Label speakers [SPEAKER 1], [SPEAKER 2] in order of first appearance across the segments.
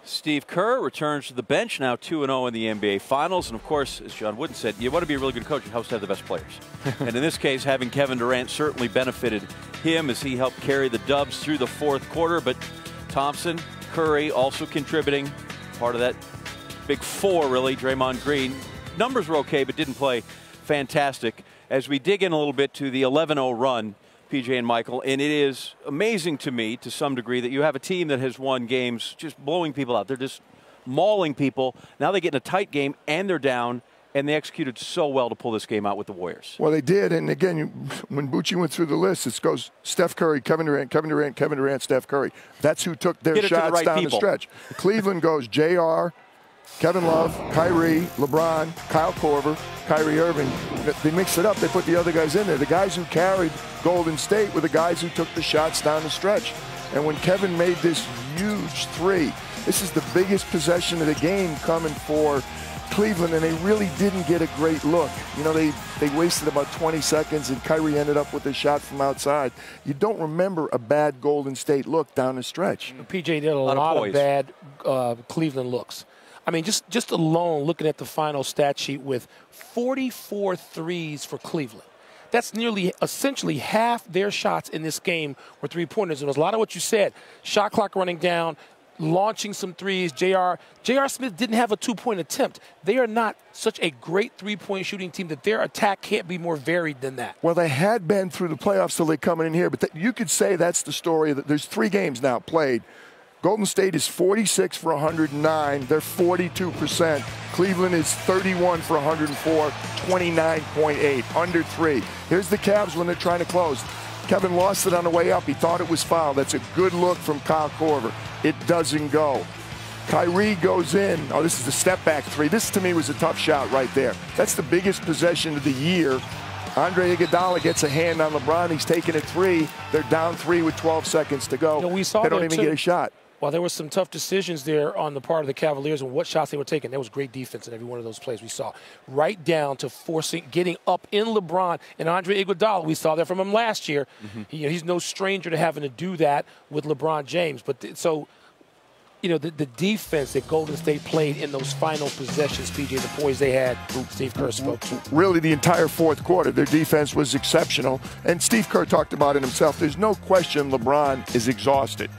[SPEAKER 1] Steve Kerr returns to the bench, now 2-0 in the NBA Finals. And, of course, as John Wooden said, you want to be a really good coach, you have to have the best players. And in this case, having Kevin Durant certainly benefited him as he helped carry the Dubs through the fourth quarter. But Thompson, Curry also contributing, part of that big four, really. Draymond Green. Numbers were okay, but didn't play fantastic. As we dig in a little bit to the 11-0 run, PJ and Michael, and it is amazing to me to some degree that you have a team that has won games just blowing people out. They're just mauling people. Now they get in a tight game and they're down, and they executed so well to pull this game out with the Warriors. Well,
[SPEAKER 2] they did, and again, when Bucci went through the list, it goes Steph Curry, Kevin Durant, Kevin Durant, Kevin Durant, Steph Curry. That's who took their shots down the stretch. Cleveland goes JR, Kevin Love, Kyrie, LeBron, Kyle Korver, Kyrie Irving. They mixed it up. They put the other guys in there. The guys who carried Golden State were the guys who took the shots down the stretch. And when Kevin made this huge three, this is the biggest possession of the game coming for Cleveland, and they really didn't get a great look. You know, they wasted about 20 seconds, and Kyrie ended up with a shot from outside. You don't remember a bad Golden State look down the stretch.
[SPEAKER 3] PJ did a lot of bad Cleveland looks. I mean, just alone looking at the final stat sheet with 44 threes for Cleveland. That's nearly, essentially half their shots in this game were three-pointers. And it was a lot of what you said. Shot clock running down, launching some threes. J.R. Smith didn't have a two-point attempt. They are not such a great three-point shooting team that their attack can't be more varied than that.
[SPEAKER 2] Well, they had been through the playoffs till they're coming in here. But you could say that's the story. There's 3 games now played. Golden State is 46 for 109. They're 42%. Cleveland is 31 for 104, 29.8, under 3. Here's the Cavs when they're trying to close. Kevin lost it on the way up. He thought it was fouled. That's a good look from Kyle Korver. It doesn't go. Kyrie goes in. Oh, this is a step-back three. This, to me, was a tough shot right there. That's the biggest possession of the year. Andre Iguodala gets a hand on LeBron. He's taking a 3. They're down 3 with 12 seconds to go.
[SPEAKER 3] We saw
[SPEAKER 2] they don't even get a shot.
[SPEAKER 3] Well, there were some tough decisions there on the part of the Cavaliers and what shots they were taking. There was great defense in every one of those plays we saw. Right down to getting up in LeBron and Andre Iguodala. We saw that from him last year. He's no stranger to having to do that with LeBron James. But the defense that Golden State played in those final possessions, PJ, the poise they had, Steve Kerr spoke to.
[SPEAKER 2] Really, the entire fourth quarter, their defense was exceptional. And Steve Kerr talked about it himself. There's no question LeBron is exhausted.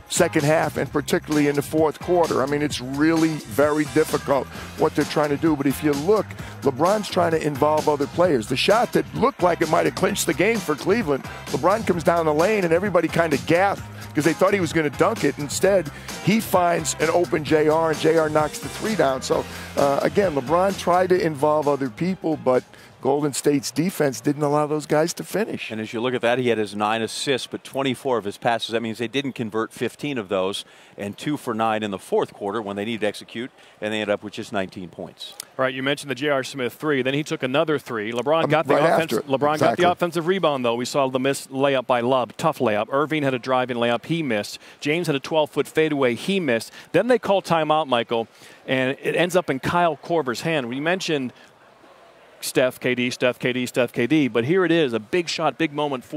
[SPEAKER 2] Second half, and particularly in the fourth quarter. I mean, it's really very difficult what they're trying to do. But if you look, LeBron's trying to involve other players. The shot that looked like it might have clinched the game for Cleveland, LeBron comes down the lane and everybody kind of gasped because they thought he was going to dunk it. Instead, he finds an open JR, and JR knocks the 3 down. So, again, LeBron tried to involve other people, but Golden State's defense didn't allow those guys to finish.
[SPEAKER 1] And as you look at that, he had his 9 assists, but 24 of his passes. That means they didn't convert 15 of those, and 2 for 9 in the fourth quarter when they needed to execute, and they ended up with just 19 points.
[SPEAKER 4] All right, you mentioned the J.R. Smith 3. Then he took another 3. LeBron got the got the offensive rebound, though. We saw the missed layup by Love, tough layup. Irving had a drive-in layup, he missed. James had a 12-foot fadeaway, he missed. Then they called timeout, Michael, and it ends up in Kyle Korver's hand. We mentioned Steph, KD, Steph, KD, Steph, KD. But here it is, a big shot, big moment,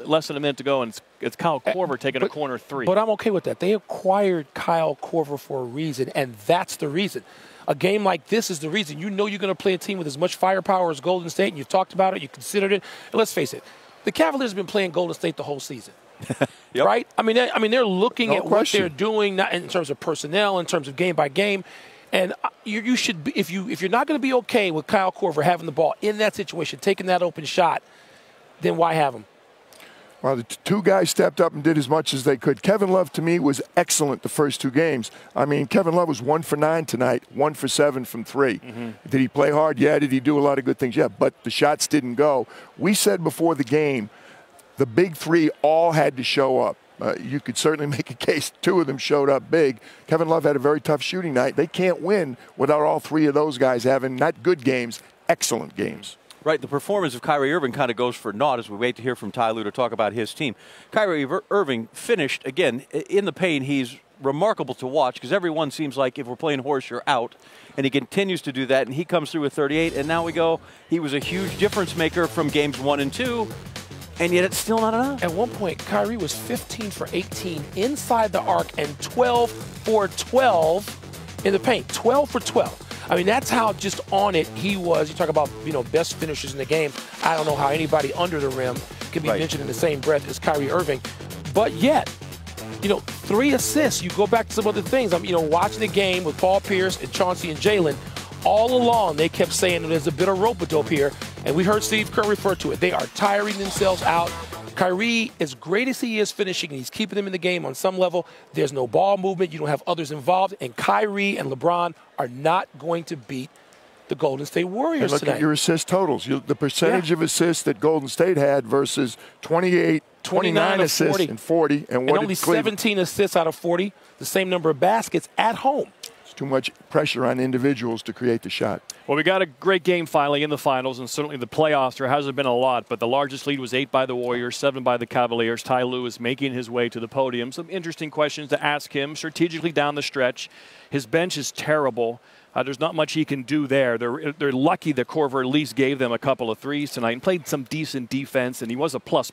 [SPEAKER 4] less than a minute to go, and it's Kyle Korver taking a corner 3.
[SPEAKER 3] But I'm okay with that. They acquired Kyle Korver for a reason, and that's the reason. A game like this is the reason. You know you're going to play a team with as much firepower as Golden State, and you've talked about it, you considered it. And let's face it, the Cavaliers have been playing Golden State the whole season.
[SPEAKER 1] Yep.
[SPEAKER 3] Right? I mean, they're looking at what they're doing, not in terms of personnel, in terms of game by game. And you should be, if you're not going to be okay with Kyle Korver having the ball in that situation, taking that open shot, then why have him?
[SPEAKER 2] Well, the 2 guys stepped up and did as much as they could. Kevin Love, to me, was excellent the first 2 games. I mean, Kevin Love was 1 for 9 tonight, 1 for 7 from 3. Did he play hard? Yeah. Did he do a lot of good things? Yeah. But the shots didn't go. We said before the game, the big 3 all had to show up. You could certainly make a case 2 of them showed up big. Kevin Love had a very tough shooting night. They can't win without all 3 of those guys having not good games, excellent games.
[SPEAKER 1] Right, the performance of Kyrie Irving kind of goes for naught as we wait to hear from Ty Lue to talk about his team. Kyrie Irving finished, again, in the paint. He's remarkable to watch because everyone seems like if we're playing horse, you're out. And he continues to do that, and he comes through with 38. And now we go, he was a huge difference maker from games 1 and 2. And yet it's still not enough.
[SPEAKER 3] At one point, Kyrie was 15 for 18 inside the arc and 12 for 12 in the paint. 12 for 12. I mean, that's how just on it he was. You talk about, best finishers in the game. I don't know how anybody under the rim can be mentioned in the same breath as Kyrie Irving. But yet, 3 assists. You go back to some other things. I'm, watching the game with Paul Pierce and Chauncey and Jalen. All along, they kept saying there's a bit of rope-a-dope here. And we heard Steve Kerr refer to it. They are tiring themselves out. Kyrie, as great as he is finishing, and he's keeping them in the game on some level, there's no ball movement. You don't have others involved. And Kyrie and LeBron are not going to beat the Golden State Warriors
[SPEAKER 2] tonight. Look at your assist totals. The percentage of assists that Golden State had versus 28, 29 assists and 40. And
[SPEAKER 3] only 17 assists out of 40, the same number of baskets at home.
[SPEAKER 2] Too much pressure on individuals to create the shot.
[SPEAKER 4] Well, we got a great game finally in the finals, and certainly the playoffs. There hasn't been a lot, but the largest lead was 8 by the Warriors, 7 by the Cavaliers. Ty Lue is making his way to the podium. Some interesting questions to ask him strategically down the stretch. His bench is terrible. There's not much he can do there. They're lucky that Korver at least gave them a couple of threes tonight and played some decent defense, and he was a plus